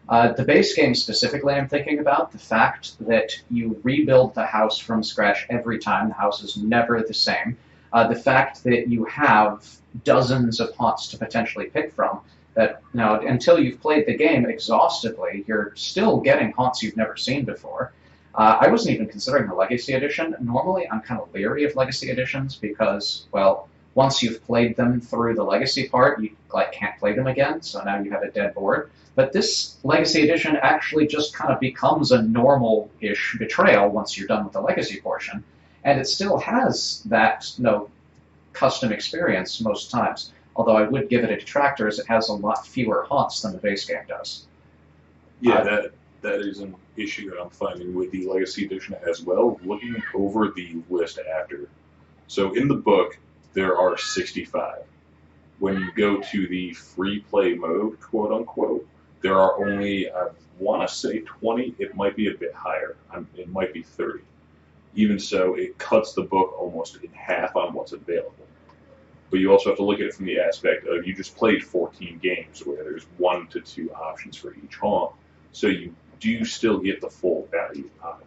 The base game specifically I'm thinking about, the fact that you rebuild the house from scratch every time, the house is never the same. The fact that you have dozens of haunts to potentially pick from, that until you've played the game exhaustively, you're still getting haunts you've never seen before. I wasn't even considering the Legacy Edition. Normally, I'm kind of leery of Legacy Editions because, well, once you've played them through the Legacy part, you can't play them again, so now you have a dead board. But this Legacy Edition actually just kind of becomes a normal-ish Betrayal once you're done with the Legacy portion, and it still has that custom experience most times. Although I would give it a detractor, as it has a lot fewer haunts than the base game does. Yeah, that is an issue that I'm finding with the Legacy Edition as well, looking over the list after. So in the book, there are 65. When you go to the free play mode, quote unquote, there are only, I want to say 20, it might be a bit higher, it might be 30. Even so, it cuts the book almost in half on what's available. But you also have to look at it from the aspect of you just played 14 games where there's 1 to 2 options for each haunt, so you do still get the full value out of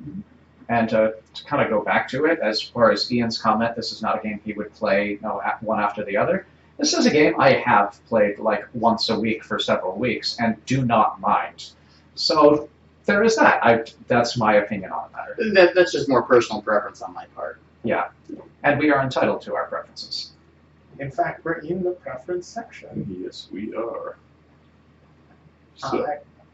it. And to kind of go back to it, as far as Ian's comment, this is not a game he would play one after the other. This is a game I have played like once a week for several weeks and do not mind. So there is that. That's my opinion on the matter. That's just more personal preference on my part. Yeah, and we are entitled to our preferences. In fact, we're in the preference section. Yes, we are. So,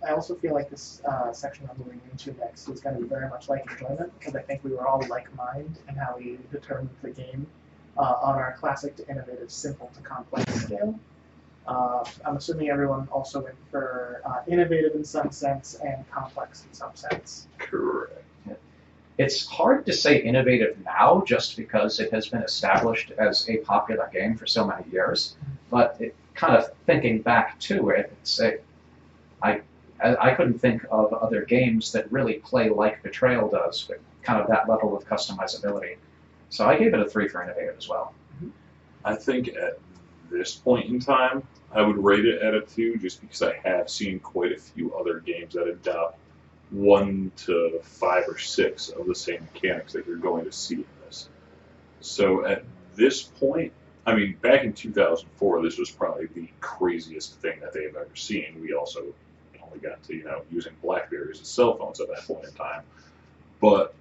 I also feel like this section I'm moving into next is going to be very much like enjoyment, because I think we were all like-minded in how we determined the game on our classic to innovative, simple to complex scale. I'm assuming everyone also went for innovative in some sense and complex in some sense. Correct. It's hard to say innovative now just because it has been established as a popular game for so many years. But kind of thinking back to it, I couldn't think of other games that really play like Betrayal does with kind of that level of customizability. So I gave it a 3 for innovative as well. I think at this point in time, I would rate it at a 2 just because I have seen quite a few other games that adopt 1 to 5 or 6 of the same mechanics that you're going to see in this. So at this point, I mean, back in 2004, this was probably the craziest thing that they've ever seen. We also only got to, using BlackBerries as cell phones at that point in time. But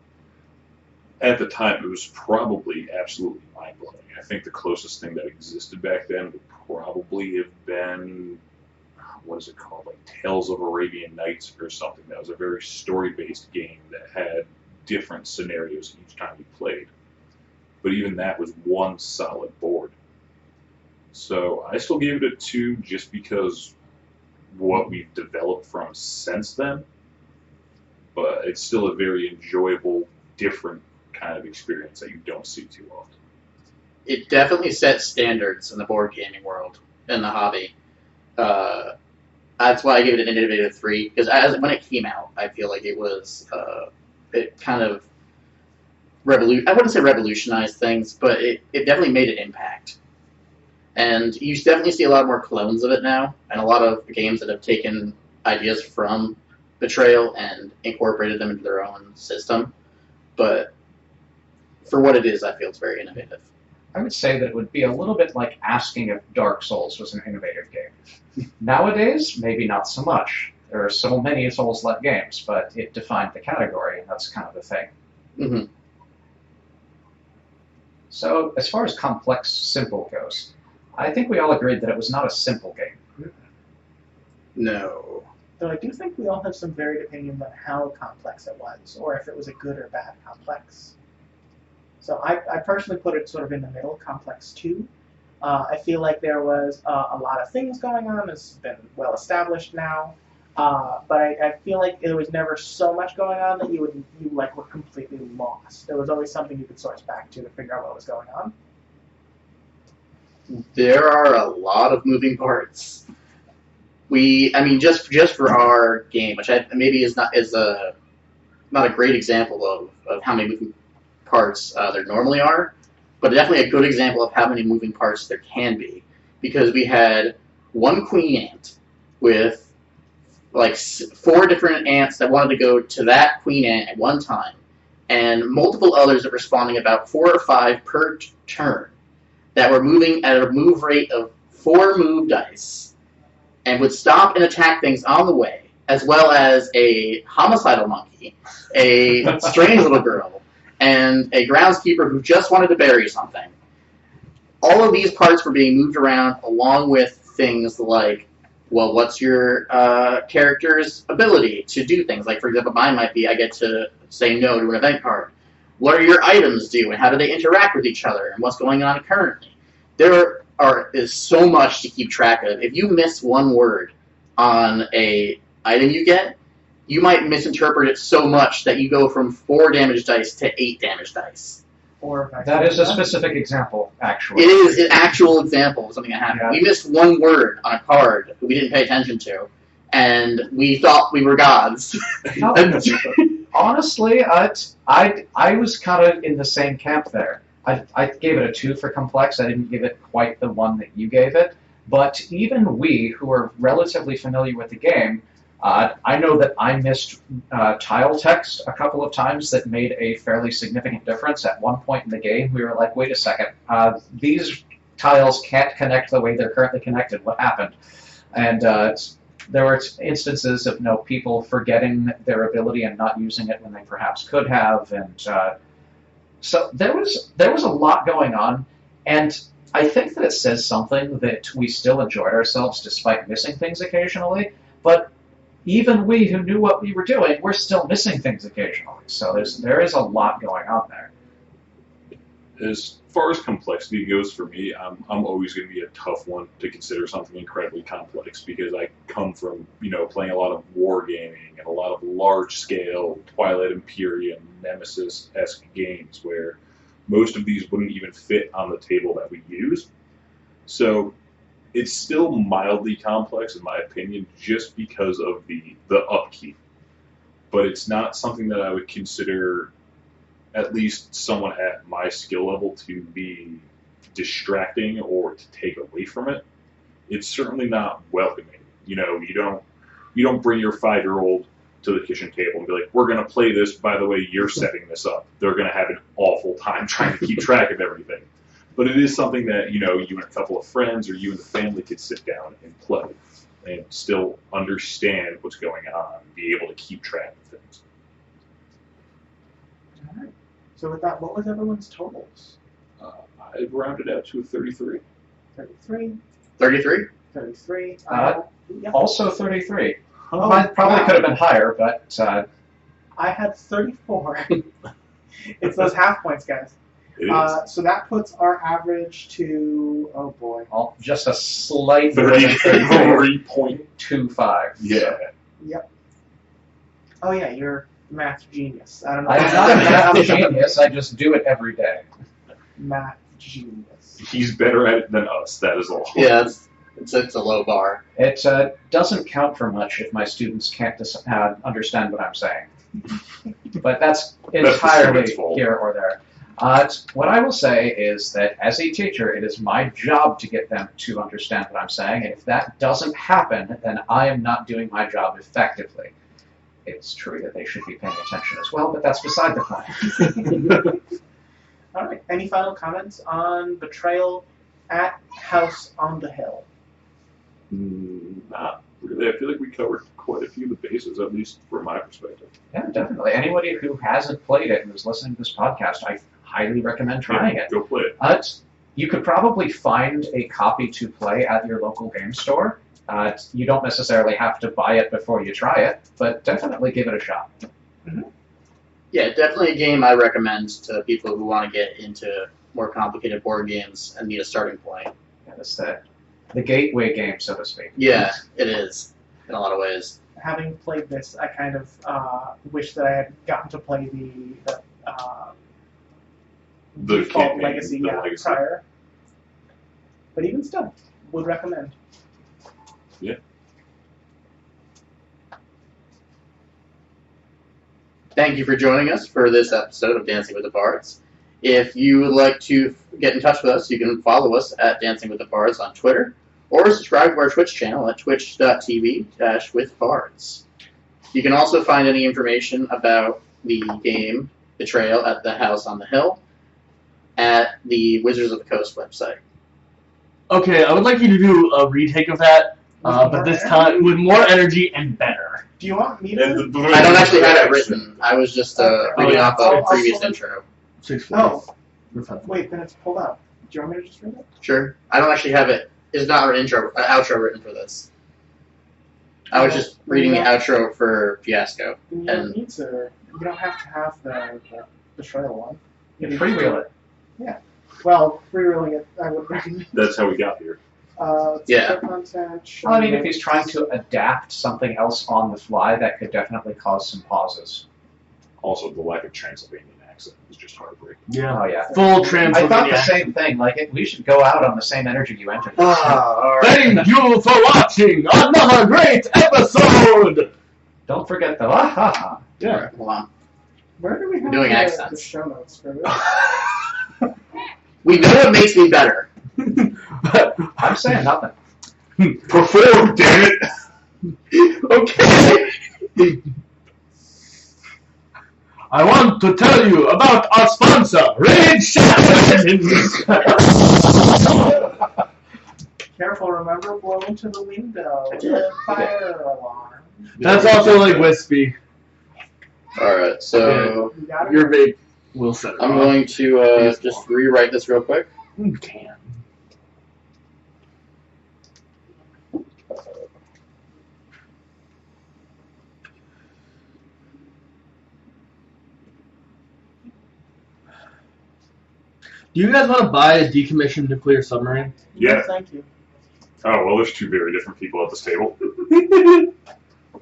at the time, it was probably absolutely mind-blowing. I think the closest thing that existed back then would probably have been, what is it called, like Tales of Arabian Nights or something. That was a very story-based game that had different scenarios each time you played. But even that was one solid board. So I still gave it a 2 just because what we've developed from since then. But it's still a very enjoyable, different kind of experience that you don't see too often. It definitely set standards in the board gaming world, in the hobby. That's why I give it an innovative 3, because when it came out, I feel like it was, it kind of, I wouldn't say revolutionized things, but it definitely made an impact. And you definitely see a lot more clones of it now, and a lot of games that have taken ideas from Betrayal and incorporated them into their own system. But for what it is, I feel it's very innovative. I would say that it would be a little bit like asking if Dark Souls was an innovative game. Nowadays, maybe not so much. There are so many Souls-like games, but it defined the category, and that's kind of the thing. Mm-hmm. So, as far as complex, simple goes, I think we all agreed that it was not a simple game. No. Though I do think we all have some varied opinions on how complex it was, or if it was a good or bad complex. So I personally put it sort of in the middle, complex 2. I feel like there was a lot of things going on. It's been well established now. But I feel like there was never so much going on that you were completely lost. There was always something you could source back to figure out what was going on. There are a lot of moving parts. Just for our game, which maybe is not a great example of how many moving parts there normally are, but definitely a good example of how many moving parts there can be, because we had one queen ant with like 4 different ants that wanted to go to that queen ant at one time, and multiple others that were spawning about 4 or 5 per turn that were moving at a move rate of 4 move dice and would stop and attack things on the way, as well as a homicidal monkey, a strange little girl, and a groundskeeper who just wanted to bury something. All of these parts were being moved around along with things like, well, what's your character's ability to do things? Like, for example, mine might be I get to say no to an event card. What are your items do, and how do they interact with each other, and what's going on currently? There is so much to keep track of. If you miss one word on a item you get, you might misinterpret it so much that you go from 4 damage dice to 8 damage dice. Or That is a specific example, actually. It is an actual example of something that happened. Yeah. We missed one word on a card that we didn't pay attention to, and we thought we were gods. Honestly, I was kind of in the same camp there. I gave it a 2 for complex. I didn't give it quite the 1 that you gave it. But even we, who are relatively familiar with the game, I know that I missed tile text a couple of times that made a fairly significant difference. At one point in the game, we were like, wait a second, these tiles can't connect the way they're currently connected. What happened? And there were instances of people forgetting their ability and not using it when they perhaps could have. And so there was a lot going on. And I think that it says something that we still enjoyed ourselves despite missing things occasionally. But even we who knew what we were doing, we're still missing things occasionally. So there is a lot going on there. As far as complexity goes for me, I'm always going to be a tough one to consider something incredibly complex because I come from, playing a lot of wargaming and a lot of large-scale Twilight Imperium, Nemesis-esque games where most of these wouldn't even fit on the table that we use. So it's still mildly complex, in my opinion, just because of the upkeep. But it's not something that I would consider, at least someone at my skill level, to be distracting or to take away from it. It's certainly not welcoming. You don't bring your 5-year-old to the kitchen table and be like, we're going to play this, by the way, you're setting this up. They're going to have an awful time trying to keep track of everything. But it is something that, you and a couple of friends or you and the family could sit down and play and still understand what's going on and be able to keep track of things. All right. So with that, what was everyone's totals? I've rounded out to a 33. 33, 33? 33. Yeah. Also 33. Oh, Mine probably wow. could have been higher, but I had 34. It's those half points, guys. It is. So that puts our average to, oh boy. just a slight more than 33.25. 33.25. Yeah. Yep. Oh yeah, you're a math genius. I don't know. I'm not a math genius, I just do it every day. Math genius. He's better at it than us, that is all. Yeah, it's a low bar. It doesn't count for much if my students can't understand what I'm saying. But that's entirely the student's fault. here or there. What I will say is that as a teacher, it is my job to get them to understand what I'm saying, and if that doesn't happen, then I am not doing my job effectively. It's true that they should be paying attention as well, but that's beside the point. All right. Any final comments on Betrayal at House on the Hill? Not really. I feel like we covered quite a few of the bases, at least from my perspective. Yeah, definitely. Anybody who hasn't played it and is listening to this podcast, I highly recommend trying it. Go play it. You could probably find a copy to play at your local game store. You don't necessarily have to buy it before you try it, but definitely give it a shot. Mm-hmm. Yeah, definitely a game I recommend to people who want to get into more complicated board games and need a starting point. Yeah, it's the gateway game, so to speak. Yeah, it is, in a lot of ways. Having played this, I kind of wish that I had gotten to play the default campaign, legacy, the legacy. prior. But even still, would recommend. Yeah. Thank you for joining us for this episode of Dancing with the Bards. If you would like to get in touch with us, you can follow us at Dancing with the Bards on Twitter, or subscribe to our Twitch channel at twitch.tv/withbards. You can also find any information about the game Betrayal at the House on the Hill at the Wizards of the Coast website. Okay, I would like you to do a retake of that, but this time with more energy and better. Do you want me to? I don't actually have it written. I was just reading off a previous intro. 640. Oh, wait, then it's pulled out. Do you want me to just read it? Sure. I don't actually have it. It's not an outro written for this. I was just reading the outro for Fiasco. You don't need to. You don't have to have the Betrayal one. You can freewheel it. Well, rereeling it, I would recommend. That's how we got here. Yeah. Content, Well, I mean, if he's trying to adapt something else on the fly, that could definitely cause some pauses. Also, the lack of Transylvanian accent is just heartbreaking. Yeah. Oh, yeah. Full I Transylvania. thought the same thing. Like, we should go out on the same energy you entered. All right. Thank you for watching another great episode! Don't forget the ha ha ha. Yeah. Alright, hold on. Where do we have Doing the accents. show notes for this? We know what makes me better. I'm saying nothing. Perform, damn it! Okay. I want to tell you about our sponsor, Raid Shadow! Careful, remember, blow into the window. The fire alarm. That's also like wispy. Alright, so You got it? Your vape will set it I'm off. going to just rewrite this real quick. You can. Do you guys want to buy a decommissioned nuclear submarine? Yeah. Thank you. Oh, well, there's two very different people at this table.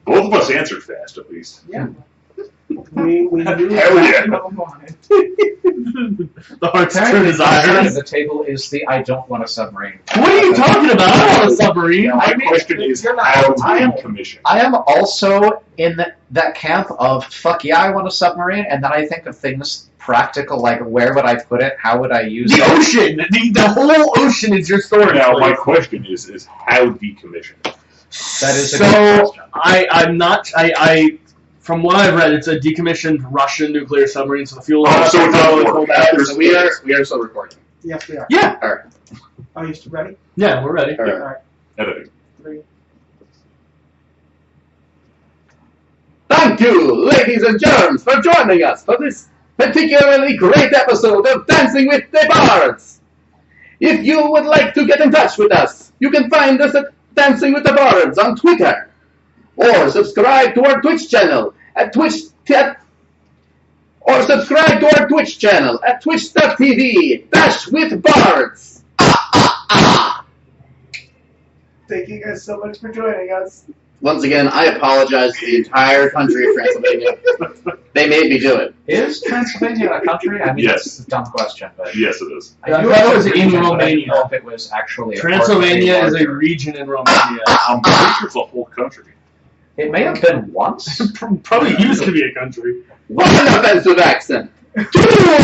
Both of us answered fast, at least. Yeah. We knew Hell yeah. wanted. The heart's true Apparently, the side of desires. the table is the I don't want a submarine. What are you talking about? I want a submarine. Now, my I mean, question is you're not- how I to am- decommission. I am also in that camp of fuck yeah, I want a submarine, and then I think of things practical, like where would I put it, how would I use The it. ocean. The whole ocean is your storage. Now, my place. question is how decommission? That is a so. good question. I'm not. From what I've read, it's a decommissioned Russian nuclear submarine. So the fuel. Oh, so it doesn't work. Okay, so we are still recording. Yes, we are. Yeah. All right. Are you still ready? Yeah, we're ready. All right. All right. Editing. 3. Thank you, ladies and germs, for joining us for this particularly great episode of Dancing with the Bards. If you would like to get in touch with us, you can find us at Dancing with the Bards on Twitter, or subscribe to our Twitch channel at twitch.tv twitch.tv/with-bards. Thank you guys so much for joining us. Once again, I apologize to the entire country of Transylvania. They made me do it. Is Transylvania a country? I mean, Yes. it's a dumb question, but Yes, it is. I Yeah, knew that it was a in region, but I Romania. didn't know if it was actually a part of Transylvania is a larger- region in Romania. I'm pretty sure it's a whole country. It may have been once. Probably used to be a country. One offensive accent. Two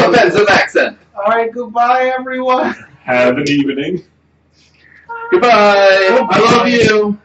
offensive accent. All right, goodbye, everyone. Have an evening. Goodbye. I love you.